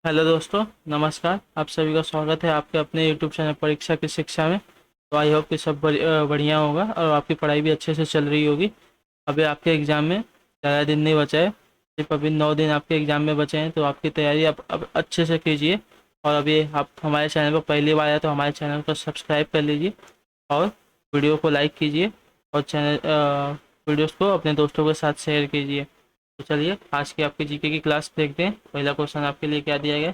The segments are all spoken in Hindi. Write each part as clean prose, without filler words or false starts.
हेलो दोस्तों, नमस्कार। आप सभी का स्वागत है आपके अपने यूट्यूब चैनल परीक्षा की शिक्षा में। तो आई होप कि सब बढ़िया होगा और आपकी पढ़ाई भी अच्छे से चल रही होगी। अभी आपके एग्ज़ाम में ज़्यादा दिन नहीं बचा है, सिर्फ अभी 9 दिन आपके एग्ज़ाम में बचे हैं। तो आपकी तैयारी आप अब अच्छे से कीजिए। और अभी आप हमारे चैनल पर पहली बार आए तो हमारे चैनल को सब्सक्राइब कर लीजिए और वीडियो को लाइक कीजिए और वीडियोस को अपने दोस्तों के साथ शेयर कीजिए। तो चलिए आज की आपकी जीके की क्लास देखते हैं। पहला क्वेश्चन आपके लिए क्या दिया गया।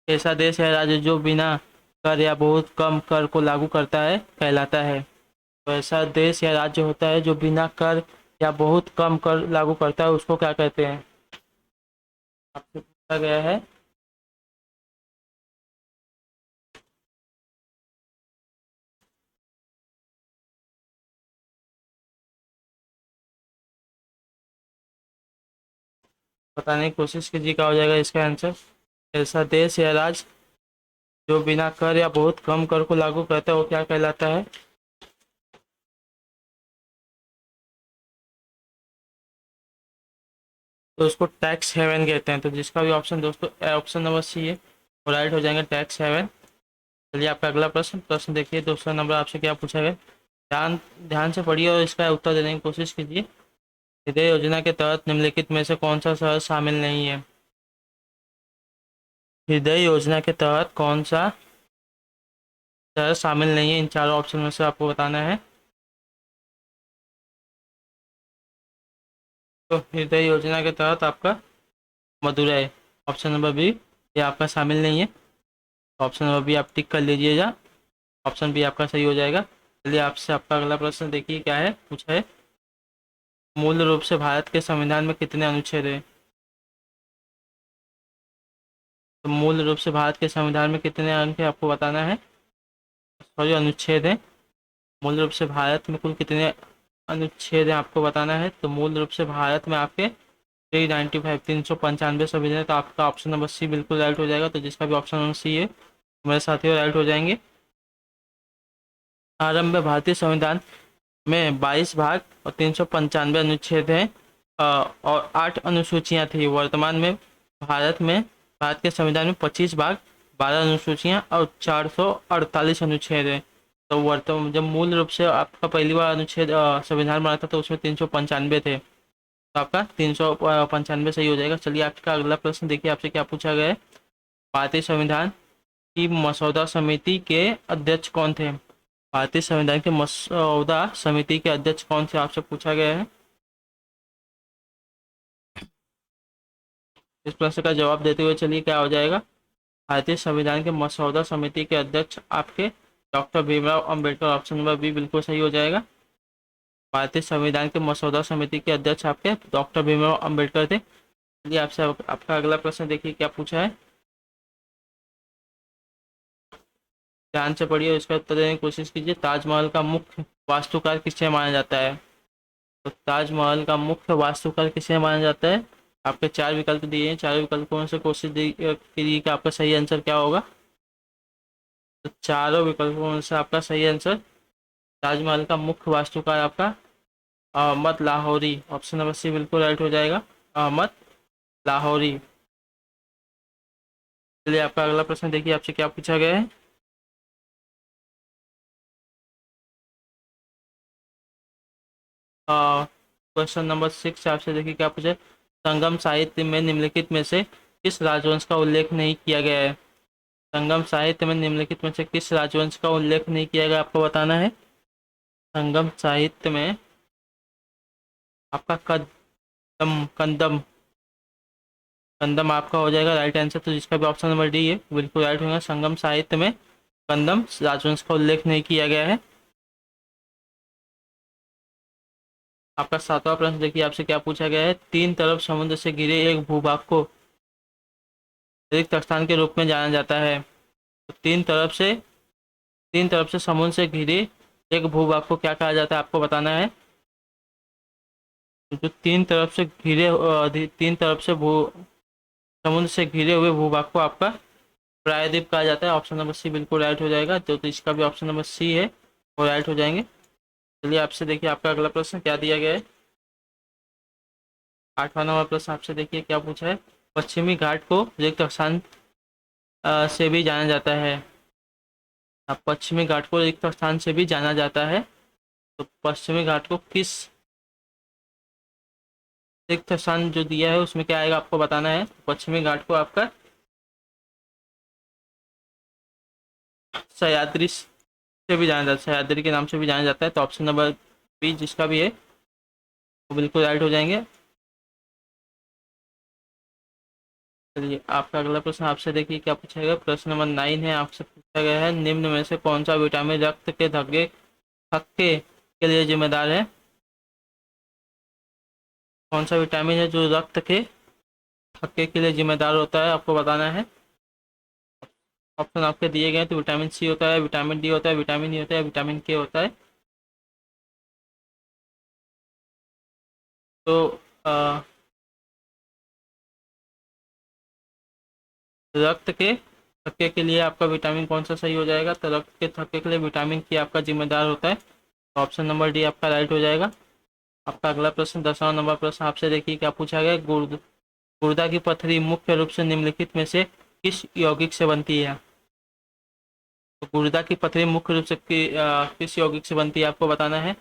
ऐसा देश है राज्य जो बिना कर या बहुत कम कर को लागू करता है कहलाता है। तो ऐसा देश या राज्य होता है जो बिना कर या बहुत कम कर लागू करता है, उसको क्या कहते हैं। आपसे पूछा गया है। बताने की कोशिश कीजिए क्या हो जाएगा इसका आंसर। ऐसा देश या राज्य जो बिना कर या बहुत कम कर को लागू करता है वो क्या कहलाता है। तो उसको टैक्स हेवन कहते हैं। तो जिसका भी ऑप्शन दोस्तों ऑप्शन नंबर सी है वो राइट हो जाएंगे, टैक्स हेवन। चलिए आपका अगला प्रश्न प्रश्न देखिए। दूसरा नंबर आपसे क्या पूछा गया। ध्यान ध्यान से पढ़िए और इसका उत्तर देने की कोशिश कीजिए। हृदय योजना के तहत निम्नलिखित में से कौन सा शहर शामिल नहीं है। हृदय योजना के तहत कौन सा शहर शामिल नहीं है, इन चारों ऑप्शन में से आपको बताना है। तो हृदय योजना के तहत आपका मदुरै, ऑप्शन नंबर बी, ये आपका शामिल नहीं है। ऑप्शन नंबर बी आप टिक कर लीजिएगा। ऑप्शन बी आपका सही हो जाएगा। चलिए आपसे आपका अगला प्रश्न देखिए क्या है पूछा है। मूल रूप से भारत के संविधान में कितने अनुच्छेद हैं। तो मूल रूप से भारत के संविधान में कितने अंक है आपको बताना है। सॉरी, अनुच्छेद है। मूल रूप से भारत में कुल कितने अनुच्छेद हैं आपको बताना है। तो मूल रूप से भारत में आपके 395 395 संविधान है। तो आपका ऑप्शन नंबर सी बिल्कुल राइट हो जाएगा। तो जिसका भी ऑप्शन नंबर सी है मेरे साथियों राइट हो जाएंगे। आरंभ में भारतीय संविधान में 22 भाग और 395 अनुच्छेद हैं। और 8 अनुसूचियां थी। वर्तमान में भारत के संविधान में 25 भाग, 12 अनुसूचियां और 448 अनुच्छेद हैं। तो वर्तमान जब मूल रूप से आपका पहली बार अनुच्छेद संविधान बना था तो उसमें 395 थे। तो आपका 395 सही हो जाएगा। चलिए आपका अगला प्रश्न देखिए आपसे क्या पूछा गया है। भारतीय संविधान की मसौदा समिति के अध्यक्ष कौन थे। भारतीय संविधान के मसौदा समिति के अध्यक्ष कौन से आपसे पूछा गया है। इस प्रश्न का जवाब देते हुए चलिए क्या हो जाएगा। भारतीय संविधान के मसौदा समिति के अध्यक्ष आपके doctor Bhimrao Ambedkar, option number B बिल्कुल सही हो जाएगा। भारतीय संविधान के मसौदा समिति के अध्यक्ष आपके डॉक्टर भीमराव अंबेडकर थे। चलिए आपसे आपका अगला प्रश्न देखिए क्या पूछा है। ध्यान से पढ़िए और इसका उत्तर देने की कोशिश कीजिए। ताजमहल का मुख्य वास्तुकार किसे माना जाता है। तो ताजमहल का मुख्य वास्तुकार किसे माना जाता है। आपके चार विकल्प दिए हैं, चारों विकल्पों में से कोशिश कीजिए कि आपका सही आंसर क्या होगा। तो चारों विकल्पों में से आपका सही आंसर ताजमहल का मुख्य वास्तुकार आपका Ahmad Lahauri, option number C बिल्कुल राइट हो जाएगा, अहमद लाहौरी। चलिए आपका अगला प्रश्न देखिए आपसे क्या पूछा गया है। क्वेश्चन नंबर 6 आपसे देखिए क्या पूछा है। संगम साहित्य में निम्नलिखित में से किस राजवंश का उल्लेख नहीं किया गया है। संगम साहित्य में निम्नलिखित में से किस राजवंश का उल्लेख नहीं किया गया आपको बताना है। संगम साहित्य में आपका कदम कंदम कंदम आपका हो जाएगा राइट आंसर। तो जिसका भी ऑप्शन नंबर डी है बिल्कुल राइट होगा। संगम साहित्य में कंदम राजवंश का उल्लेख नहीं किया गया है। आपका सातवां प्रश्न देखिए आपसे क्या पूछा गया है। तीन तरफ समुद्र से घिरे एक भूभाग को रिक्त स्थान के रूप में जाना जाता है। तो तीन तरफ से समुद्र से घिरे एक भूभाग को क्या कहा जाता है आपको बताना है। तो जो तीन तरफ से भू समुद्र से घिरे हुए भूभाग को आपका प्रायद्वीप कहा जाता है। ऑप्शन नंबर सी बिल्कुल राइट हो जाएगा। तो इसका भी ऑप्शन नंबर सी है वो राइट हो जाएंगे। चलिए आपसे देखिए आपका अगला प्रश्न क्या दिया गया है। 8वां नंबर प्रश्न आपसे देखिए क्या पूछा है। पश्चिमी घाट को रिक्त स्थान से भी जाना जाता है। पश्चिमी घाट को रिक्त स्थान से भी जाना जाता है। तो पश्चिमी घाट को किस रिक्त स्थान जो दिया है उसमें क्या आएगा आपको बताना है। पश्चिमी घाट को आपका सह्याद्री से भी जाना जाता है, सह्याद्री के नाम से भी जाना जाता है। तो ऑप्शन नंबर बी जिसका भी है वो बिल्कुल राइट हो जाएंगे। चलिए आपका अगला प्रश्न आपसे देखिए क्या पूछा गया। प्रश्न नंबर 9 है, आपसे पूछा गया है निम्न में से कौन सा विटामिन रक्त के थक्के के लिए जिम्मेदार है। कौन सा विटामिन है जो रक्त के थक्के के लिए जिम्मेदार होता है आपको बताना है। ऑप्शन आपके दिए गए तो विटामिन सी होता है, विटामिन डी होता है, विटामिन ई होता है, विटामिन के होता है। तो रक्त के थक्के के लिए आपका विटामिन कौन सा सही हो जाएगा। तो रक्त के थक्के के लिए विटामिन के आपका जिम्मेदार होता है। तो ऑप्शन नंबर डी आपका राइट हो जाएगा। आपका अगला प्रश्न 10वां नंबर प्रश्न आपसे देखिए क्या पूछा गया। गुर्दा की पथरी मुख्य रूप से निम्नलिखित में से किस यौगिक से बनती है। तो गुर्दा की पथरी मुख्य रूप से किस यौगिक से बनती है आपको बताना है।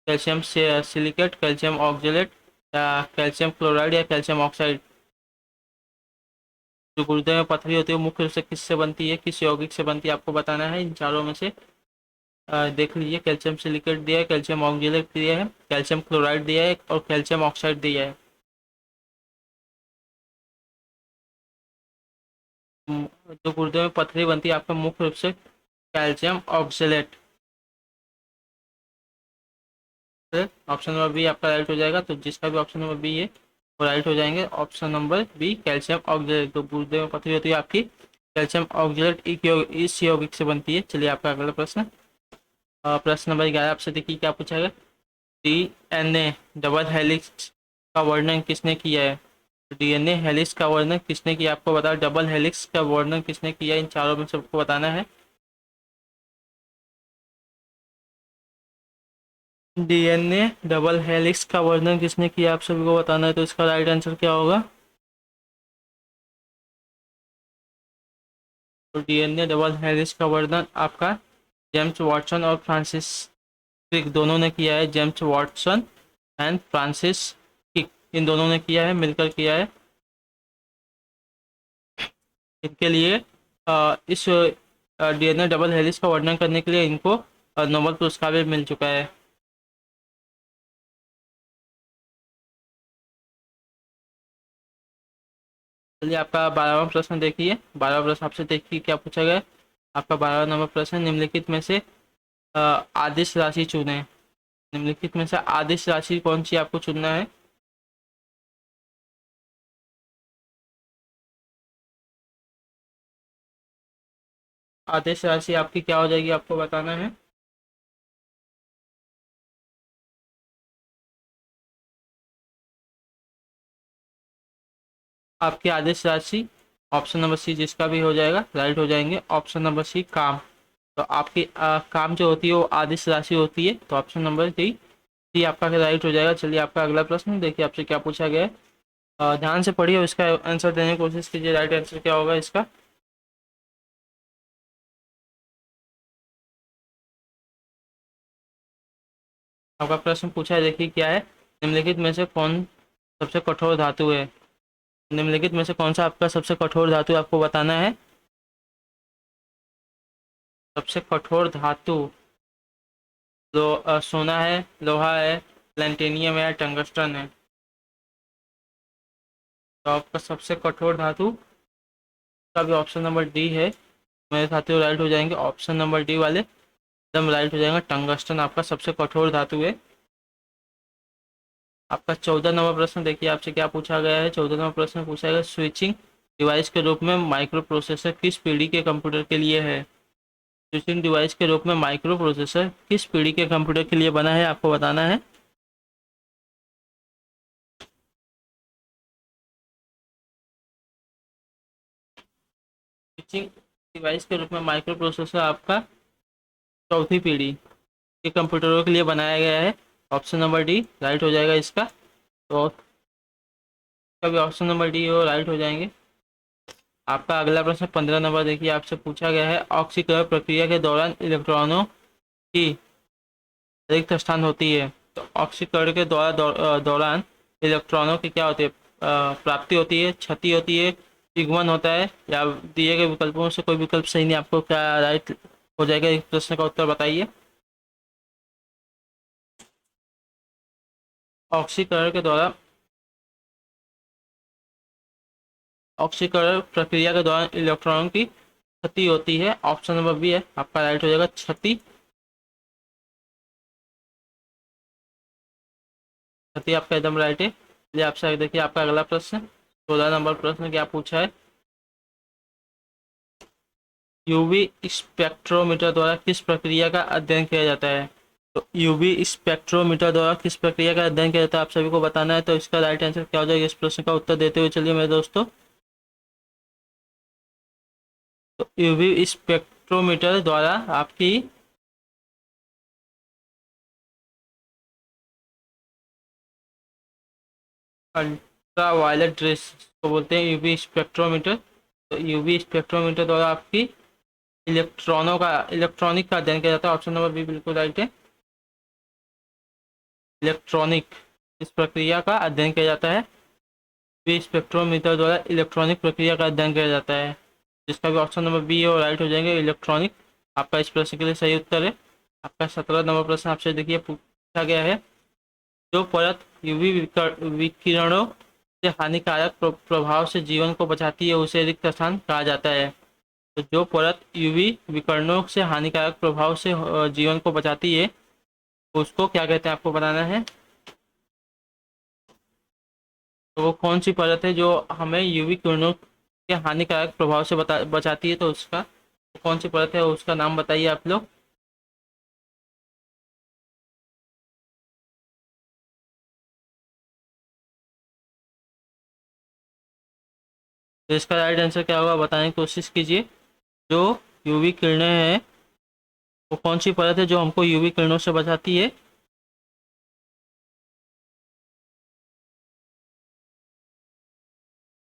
कैल्शियम से सिलिकेट, कैल्शियम ऑक्जेलेट, या कैल्शियम क्लोराइड, या कैल्शियम ऑक्साइड। जो गुर्दे में पथरी होती है वो मुख्य रूप से किससे बनती है, किस यौगिक से बनती है आपको बताना है। इन चारों में से देख लीजिए, कैल्शियम सिलिकेट दिया है, कैल्शियम ऑक्जेलेट दिया है, कैल्शियम क्लोराइड दिया है और कैल्शियम ऑक्साइड दिया है। जो गुर्दे में पथरी बनती है आपका मुख्य रूप से calcium oxalate. Option number B आपका राइट हो जाएगा। तो जिसका भी ऑप्शन नंबर बी है वो राइट हो जाएंगे। Option number B calcium oxalate. तो गुर्दे में पथरी होती है आपकी कैल्शियम ऑक्जेलेट इस यौगिक से बनती है। चलिए आपका अगला प्रश्न प्रश्न नंबर 11 आपसे देखिए क्या पूछा गया। डीएनए डबल हेलिक्स का वर्णन किसने किया है। डीएनए हेलिक्स का वर्णन किसने किया आपको बताओ। डबल हेलिक्स का वर्णन किसने किया, इन चारों में सबको बताना है। डीएनए डबल हेलिक्स का वर्णन किसने किया आप सभी को बताना है। तो इसका राइट आंसर क्या होगा। तो डीएनए डबल हेलिक्स का वर्णन आपका जेम्स वाटसन और फ्रांसिस क्रिक दोनों ने किया है। James Watson and Francis Crick इन दोनों ने किया है, मिलकर किया है। इनके लिए इस डीएनए डबल हेलिक्स का वर्णन करने के लिए इनको नोबेल पुरस्कार भी मिल चुका है। चलिए आपका 12वां प्रश्न देखिए। 12वां प्रश्न आपसे देखिए क्या पूछा गया है। आपका 12वां नंबर प्रश्न, निम्नलिखित में से आदिश राशि चुनें। निम्नलिखित में से आदिश राशि कौन सी आपको चुनना है। आदिश राशि आपकी क्या हो जाएगी आपको बताना है। आपकी आदिश राशि ऑप्शन नंबर सी जिसका भी हो जाएगा राइट हो जाएंगे। ऑप्शन नंबर सी काम। तो आपकी काम जो होती है वो आदिश राशि होती है। तो ऑप्शन नंबर सी आपका राइट हो जाएगा। चलिए आपका अगला प्रश्न देखिए आपसे क्या पूछा गया है। ध्यान से पढ़िए और इसका आंसर देने की कोशिश कीजिए। राइट आंसर क्या होगा इसका। आपका प्रश्न पूछा है देखिए क्या है। निम्नलिखित में से कौन सबसे कठोर धातु है। निम्नलिखित में से कौन सा आपका सबसे कठोर धातु आपको बताना है। सबसे कठोर धातु सोना है, लोहा है, प्लेटिनियम है या टंगस्टन है। तो आपका सबसे कठोर धातु का भी ऑप्शन नंबर डी है। मेरे साथियों राइट हो जाएंगे। ऑप्शन नंबर डी वाले एकदम राइट हो जाएगा। टंगस्टन आपका सबसे कठोर धातु है। आपका 14 नंबर प्रश्न देखिए आपसे क्या पूछा गया है। 14 नंबर प्रश्न पूछा गया स्विचिंग डिवाइस के रूप में माइक्रो प्रोसेसर किस पीढ़ी के कंप्यूटर के लिए है। स्विचिंग डिवाइस के रूप में माइक्रो प्रोसेसर किस पीढ़ी के कंप्यूटर के लिए बना है आपको बताना है। स्विचिंग डिवाइस के रूप में माइक्रो प्रोसेसर आपका चौथी पीढ़ी के कंप्यूटरों के लिए बनाया गया है। ऑप्शन नंबर डी राइट हो जाएगा इसका। तो इसका भी ऑप्शन नंबर डी हो राइट हो जाएंगे। आपका अगला प्रश्न 15 नंबर देखिए, आपसे पूछा गया है ऑक्सीकरण प्रक्रिया के दौरान इलेक्ट्रॉनों की रिक्त स्थान होती है। तो ऑक्सीकरण के दौरान इलेक्ट्रॉनों की क्या होती है, प्राप्ति होती है, क्षति होती है, युग्मन होता है, या दिए गए विकल्पों में से कोई विकल्प सही नहीं, आपको क्या राइट हो जाएगा, इस प्रश्न का उत्तर बताइए। ऑक्सीकरण के दौरान ऑक्सीकरण प्रक्रिया के दौरान इलेक्ट्रॉनों की क्षति होती है, ऑप्शन नंबर बी है आपका राइट हो जाएगा, क्षति। क्षति आपका एकदम राइट है। चलिए आपसे आगे देखिए आपका अगला प्रश्न 16 नंबर प्रश्न क्या पूछा है, यूवी स्पेक्ट्रोमीटर द्वारा किस प्रक्रिया का अध्ययन किया जाता है। तो यूवी स्पेक्ट्रोमीटर द्वारा किस प्रक्रिया का अध्ययन किया जाता है आप सभी को बताना है। तो इसका राइट आंसर क्या हो जाएगा, इस प्रश्न का उत्तर देते हुए चलिए मेरे दोस्तों। तो यूवी स्पेक्ट्रोमीटर द्वारा आपकी अल्ट्रा वायलेट रेस को बोलते हैं यूवी स्पेक्ट्रोमीटर। तो यूवी स्पेक्ट्रोमीटर द्वारा आपकी इलेक्ट्रॉनिक का अध्ययन किया जाता है, ऑप्शन नंबर बी बिल्कुल राइट है। इलेक्ट्रॉनिक इस प्रक्रिया का अध्ययन किया जाता है, यूवी स्पेक्ट्रोमीटर द्वारा इलेक्ट्रॉनिक प्रक्रिया का अध्ययन किया जाता है, जिसका भी ऑप्शन नंबर बी है और राइट हो जाएंगे, इलेक्ट्रॉनिक। आपका इस प्रश्न के लिए सही उत्तर है। आपका 17 नंबर प्रश्न आपसे देखिए पूछा गया है, जो परत यूवी विकिरणों से हानिकारक प्रभाव से जीवन को बचाती है उसे रिक्त स्थान कहा जाता है। तो जो परत यूवी विकिरणों से हानिकारक प्रभाव से जीवन को बचाती है उसको क्या कहते हैं आपको बताना है। तो वो कौन सी परत है जो हमें यूवी किरणों के हानिकारक प्रभाव से बचाती है, तो उसका तो कौन सी परत है उसका नाम बताइए आप लोग। तो इसका राइट आंसर क्या होगा बताने की कोशिश कीजिए। जो यूवी किरणें हैं वो कौन सी परत है जो हमको यूवी किरणों से बचाती है।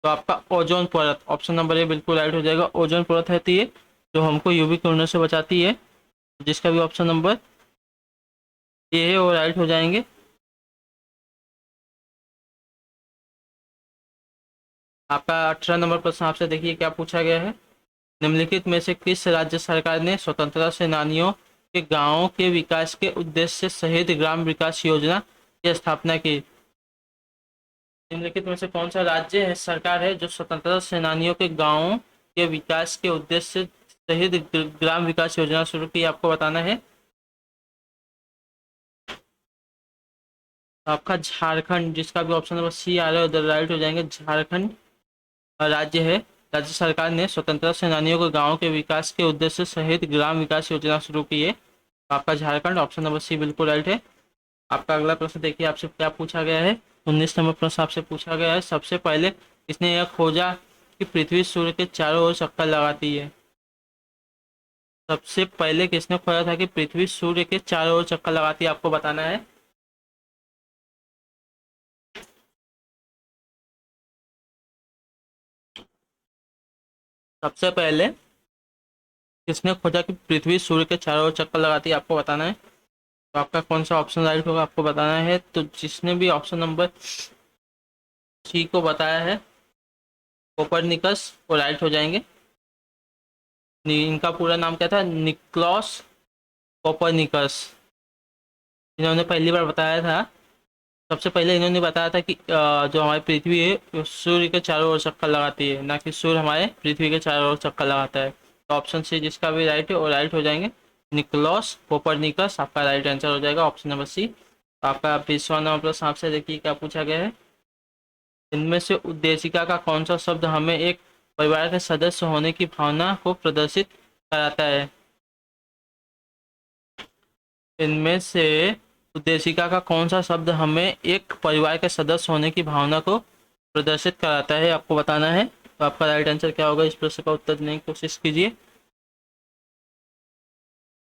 तो आपका ओजोन परत ऑप्शन नंबर ए बिल्कुल राइट हो जाएगा, ओजोन परत है ये जो हमको यूवी किरणों से बचाती है, जिसका भी ऑप्शन नंबर ए है वो राइट हो जाएंगे। आपका 18 नंबर प्रश्न आपसे देखिए क्या पूछा गया है, निम्नलिखित में से किस राज्य सरकार ने स्वतंत्रता सेनानियों के गांवों के विकास के उद्देश्य से शहीद ग्राम विकास योजना की स्थापना की। निम्नलिखित में से कौन सा राज्य है सरकार है जो स्वतंत्रता सेनानियों के गांवों के विकास के उद्देश्य से शहीद ग्राम विकास योजना शुरू की, आपको बताना है। आपका झारखंड, जिसका भी ऑप्शन नंबर सी आ रहा है उधर राइट हो जाएंगे, झारखंड राज्य है। राज्य सरकार ने स्वतंत्रता सेनानियों को गांवों के विकास के उद्देश्य से शहीद ग्राम विकास योजना शुरू की है। आपका झारखंड ऑप्शन नंबर सी बिल्कुल राइट है। आपका अगला प्रश्न देखिए आपसे क्या पूछा गया है, 19 नंबर प्रश्न आपसे पूछा गया है, सबसे पहले इसने यह खोजा कि पृथ्वी सूर्य के चारों ओर चक्कर लगाती है। सबसे पहले किसने खोजा था कि पृथ्वी सूर्य के चारों ओर चक्कर लगाती है, आपको बताना है। सबसे पहले किसने खोजा कि पृथ्वी सूर्य के चारों ओर चक्कर लगाती है, आपको बताना है। तो आपका कौन सा ऑप्शन राइट होगा आपको बताना है। तो जिसने भी ऑप्शन नंबर सी को बताया है कोपरनिकस वो राइट हो जाएंगे। इनका पूरा नाम क्या था, निकोलस कोपरनिकस। इन्होंने पहली बार बताया था, सबसे पहले इन्होंने बताया था कि जो हमारी पृथ्वी है वो सूर्य के चारों ओर चक्कर लगाती है, ना कि सूर्य हमारे पृथ्वी के चारों ओर चक्कर लगाता है। तो ऑप्शन सी जिसका भी राइट है वो राइट हो जाएंगे, निकोलस कोपरनिकस आपका राइट आंसर हो जाएगा ऑप्शन नंबर सी। आपका 20वां नंबर प्रश्न आपसे देखिए क्या पूछा गया है, इनमें से उद्देशिका का कौन सा शब्द हमें एक परिवार के सदस्य होने की भावना को प्रदर्शित कराता है। इनमें से उद्देशिका का कौन सा शब्द हमें एक परिवार के सदस्य होने की भावना को प्रदर्शित कराता है, आपको बताना है। तो आपका राइट आंसर क्या होगा, इस प्रश्न का उत्तर देने की कोशिश कीजिए।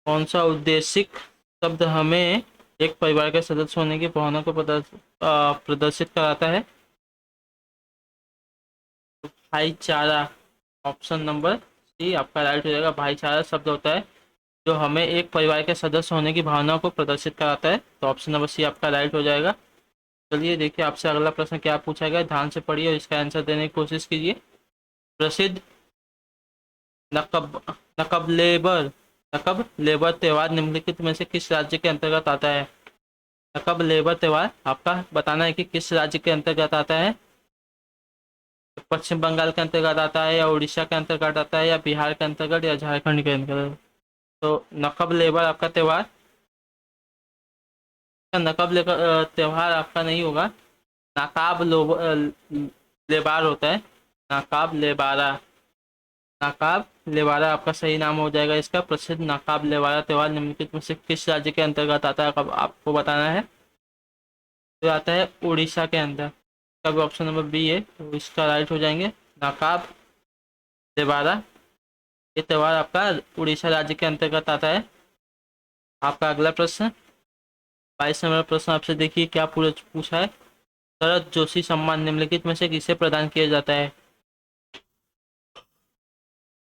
कौन सा उद्देशिक शब्द हमें एक परिवार के सदस्य होने की भावना को प्रदर्शित कराता है। भाईचारा। ऑप्शन नंबर सी आपका राइट हो जाएगा। भाईचारा शब्द होता है जो हमें एक परिवार के सदस्य होने की भावना को प्रदर्शित कराता है, तो ऑप्शन नंबर सी आपका राइट हो जाएगा। चलिए देखिए आपसे अगला प्रश्न क्या पूछा गया है, ध्यान से पढ़िए और इसका आंसर देने की कोशिश कीजिए। प्रसिद्ध नकब नकबलेबर नकब लेबर त्योहार निम्नलिखित में से किस राज्य के अंतर्गत आता है? नकब लेबर त्योहार आपका बताना है कि किस राज्य के अंतर्गत आता है। पश्चिम बंगाल के अंतर्गत आता है, या उड़ीसा के अंतर्गत आता है, या बिहार के अंतर्गत, या झारखंड के अंतर्गत? तो नकब लेबर आपका त्योहार, नकब लेबर त्योहार आपका नहीं होगा, नाकाब लेबार होता है। नाकाब लेबारा, नाकाब लेबारा आपका सही नाम हो जाएगा इसका। प्रसिद्ध नाकाब लेबारा त्योहार निम्नलिखित में से किस राज्य के अंतर्गत आता है, कब आपको बताना है। तो आता है उड़ीसा के अंदर। इसका भी ऑप्शन नंबर बी है, तो इसका राइट हो जाएंगे नाकाब लेबारा। ये त्योहार आपका उड़ीसा राज्य के अंतर्गत आता है। आपका अगला प्रश्न 22 नंबर प्रश्न आपसे देखिए क्या पूछा है। शरद जोशी सम्मान निम्नलिखित में से किसे प्रदान किया जाता है?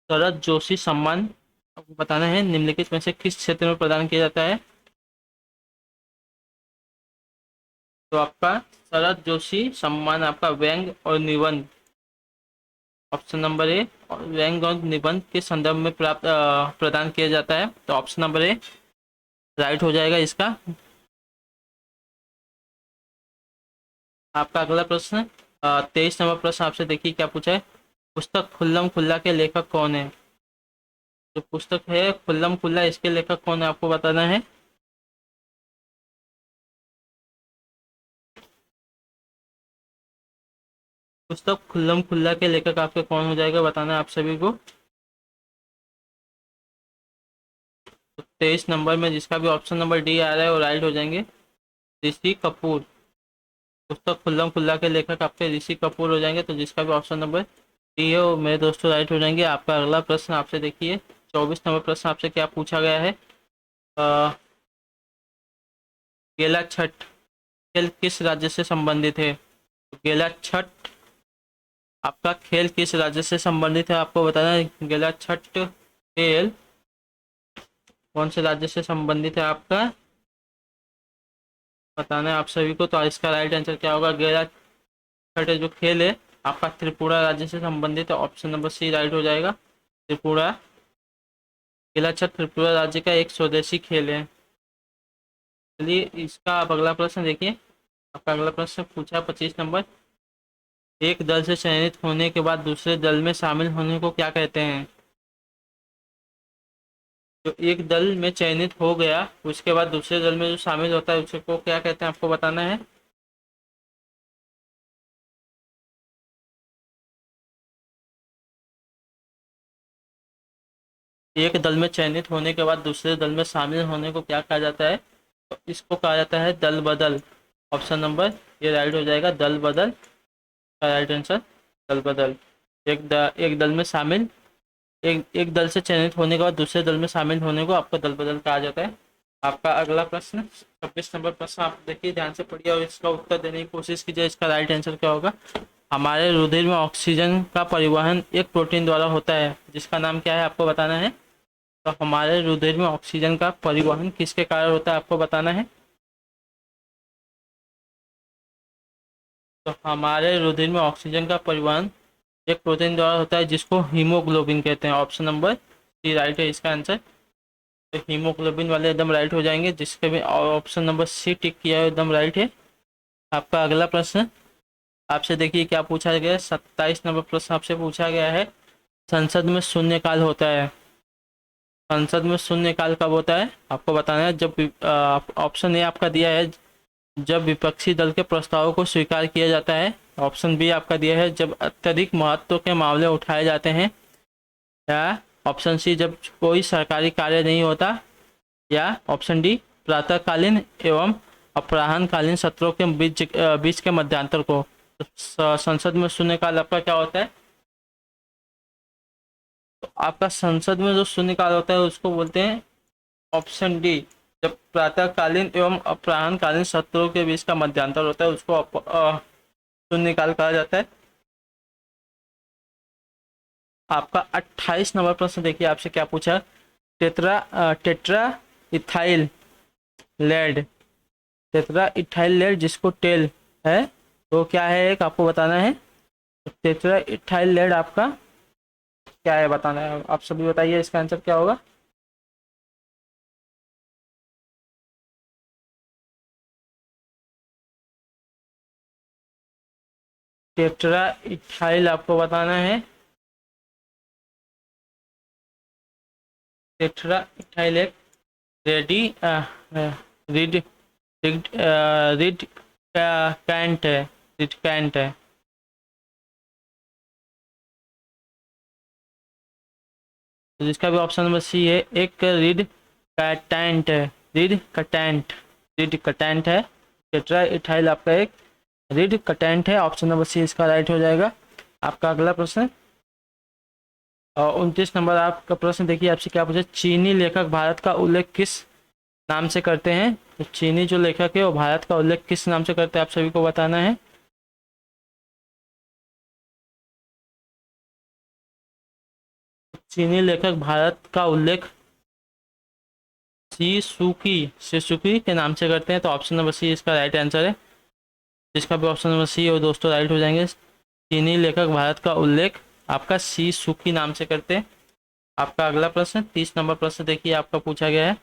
शरद जोशी सम्मान आपको बताना है निम्नलिखित में से किस क्षेत्र में प्रदान किया जाता है। तो आपका शरद जोशी सम्मान आपका व्यंग और निबंध, ऑप्शन नंबर ए, व्यंग और निबंध के संदर्भ में प्रदान किया जाता है, तो ऑप्शन नंबर ए राइट हो जाएगा इसका। आपका अगला प्रश्न 23 नंबर प्रश्न आपसे देखिए क्या पूछा है। पुस्तक खुल्लम खुल्ला के लेखक कौन है? जो पुस्तक है खुल्लम खुल्ला, इसके लेखक कौन है आपको बताना है। पुस्तक खुल्लम खुल्ला के लेखक आपके कौन हो जाएगा बताना है आप सभी को। तो 23 नंबर में जिसका भी ऑप्शन नंबर डी आ रहा है वो राइट हो जाएंगे, ऋषि कपूर। पुस्तक खुल्लम खुल्ला के लेखक आपके ऋषि कपूर हो जाएंगे, तो जिसका भी ऑप्शन नंबर डी है वो मेरे दोस्तों राइट हो जाएंगे। आपका अगला प्रश्न आपसे देखिए 24 नंबर प्रश्न आपसे क्या पूछा गया है। गेला छठ खेल किस राज्य से संबंधित है? तो गेला छठ आपका खेल किस राज्य से संबंधित है आपको बताना है। गेला छठ खेल कौन से राज्य से संबंधित है आपका बताना है आप सभी को। तो इसका राइट आंसर क्या होगा, गेला छठ जो खेल है आपका त्रिपुरा राज्य से संबंधित है, ऑप्शन नंबर सी राइट हो जाएगा त्रिपुरा। गेला छठ त्रिपुरा राज्य का एक स्वदेशी खेल है। चलिए इसका आप अगला प्रश्न देखिए। आपका अगला प्रश्न पूछा 25 नंबर, एक दल से चयनित होने के बाद दूसरे दल में शामिल होने को क्या कहते हैं? जो एक दल में चयनित हो गया उसके बाद दूसरे दल में जो शामिल होता है उसको क्या कहते हैं आपको बताना है। एक दल में चयनित होने के बाद दूसरे दल में शामिल होने को क्या कहा जाता है? तो इसको कहा जाता है दल बदल। ऑप्शन नंबर ये राइट हो जाएगा दल बदल का राइट आंसर, दल बदल। एक दल में शामिल, एक दल से चयनित होने के बाद दूसरे दल में शामिल होने को आपका दल बदल कहा जाता है। आपका अगला प्रश्न 26 नंबर प्रश्न आप देखिए ध्यान से पढ़िए और इसका उत्तर देने की कोशिश कीजिए। इसका राइट आंसर क्या होगा। हमारे रुधिर में ऑक्सीजन का परिवहन एक प्रोटीन द्वारा होता है, जिसका नाम क्या है आपको बताना है। तो हमारे रुधिर में ऑक्सीजन का परिवहन किसके कारण होता है आपको बताना है। तो हमारे रुधिर में ऑक्सीजन का परिवहन एक प्रोटीन द्वारा होता है जिसको हीमोग्लोबिन कहते हैं, ऑप्शन नंबर सी राइट है इसका आंसर। तो हीमोग्लोबिन वाले एकदम राइट हो जाएंगे, जिसके भी ऑप्शन नंबर सी टिक किया है एकदम राइट है। आपका अगला प्रश्न आपसे देखिए क्या पूछा गया है। 27 नंबर प्रश्न आपसे पूछा गया है, संसद में शून्यकाल होता है। संसद में शून्यकाल कब होता है आपको बताना है। जब ऑप्शन ए आपका दिया है जब विपक्षी दल के प्रस्तावों को स्वीकार किया जाता है, ऑप्शन बी आपका दिया है जब अत्यधिक महत्व के मामले उठाए जाते हैं, या ऑप्शन सी जब कोई सरकारी कार्य नहीं होता, या ऑप्शन डी प्रातःकालीन एवं अपराह्नकालीन सत्रों के बीच के मध्यांतर को। तो संसद में शून्यकाल आपका क्या होता है। तो आपका संसद में जो शून्यकाल होता है उसको बोलते हैं ऑप्शन डी, जब प्रातःकालीन एवं अपराह्नकालीन सत्रों के बीच का मध्यांतर होता है उसको शून्यकाल कहा जाता है। आपका 28 नंबर प्रश्न देखिए, आपसे क्या पूछा। Tetra ethyl lead, tetra ethyl lead जिसको टेल है, तो क्या है, एक आपको बताना है। टेट्रा इथाइल लेड आपका क्या है बताना है, आप सभी बताइए इसका आंसर क्या होगा। टेट्रा इथाइल आपको बताना है। टेट्रा इथाइल एक रेडी रिड रिड रिड कैंट है, रिड कैंट है। तो जिसका भी ऑप्शन नंबर सी है, एक रिड कटेंट है, रिड कटेंट, रिड कटेंट है। टेट्रा इथाइल आपका एक रिड कटेंट है, ऑप्शन नंबर सी इसका राइट हो जाएगा। आपका अगला प्रश्न 29 नंबर आपका प्रश्न देखिए, आपसे क्या पूछा। चीनी लेखक भारत का उल्लेख किस नाम से करते हैं। तो चीनी जो लेखक है वो भारत का उल्लेख किस नाम से करते हैं, आप सभी को बताना है। चीनी लेखक भारत का उल्लेख सिसुकी के नाम से करते हैं, तो ऑप्शन नंबर सी इसका राइट आंसर है। जिसका भी ऑप्शन नंबर सी हो दोस्तों राइट हो जाएंगे। चीनी लेखक भारत का उल्लेख आपका सिसुकी नाम से करते हैं। आपका अगला प्रश्न 30 नंबर प्रश्न देखिए, आपका पूछा गया है।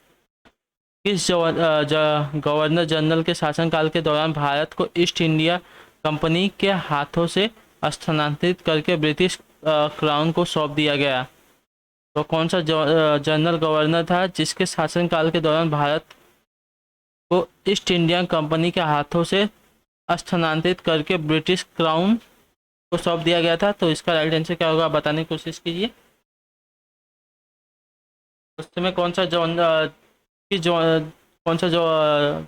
किस गवर्नर जनरल के शासनकाल के दौरान भारत को ईस्ट इंडिया कंपनी के हाथों से स्थानांतरित करके ब्रिटिश क्राउन को सौंप दिया गया। तो कौन सा जनरल गवर्नर था जिसके शासनकाल के दौरान भारत को ईस्ट इंडिया कंपनी के हाथों से स्थानांतरित करके ब्रिटिश क्राउन को सौंप दिया गया था। तो इसका राइट आंसर क्या होगा, आप बताने की कोशिश कीजिए। उस समय कौन सा जो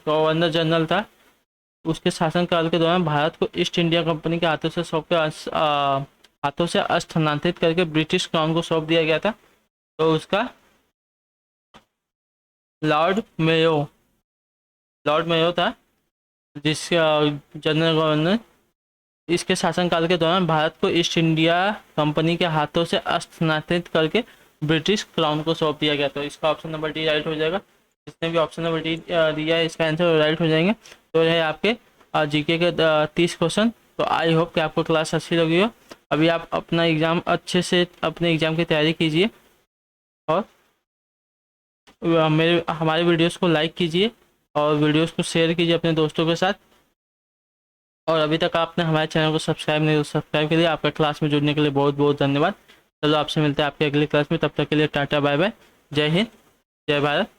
गवर्नर जनरल था, उसके शासनकाल के दौरान भारत को ईस्ट इंडिया कंपनी के हाथों से हाथों से स्थानांतरित करके ब्रिटिश क्राउन को सौंप दिया गया था। तो उसका लॉर्ड मेयो था, जिसके जनरल गवर्नर इसके शासनकाल के दौरान भारत को ईस्ट इंडिया कंपनी के हाथों से स्थानांतरित करके ब्रिटिश क्राउन को सौंप दिया गया। तो इसका ऑप्शन नंबर डी राइट हो जाएगा। जिसने भी ऑप्शन नंबर डी दिया है इसका आंसर राइट हो जाएंगे। तो है आपके जीके के 30 क्वेश्चन। तो आई होप कि आपको क्लास अच्छी लगी हो। अभी आप अपना एग्ज़ाम अच्छे से अपने एग्ज़ाम की तैयारी कीजिए और हमारे वीडियोस को लाइक कीजिए और वीडियोस को शेयर कीजिए अपने दोस्तों के साथ। और अभी तक आपने हमारे चैनल को सब्सक्राइब नहीं, तो सब्सक्राइब के लिए आपका क्लास में जुड़ने के लिए बहुत बहुत धन्यवाद। चलो आपसे मिलते हैं आपके अगली क्लास में, तब तक के लिए टाटा बाय बाय, जय हिंद, जय भारत।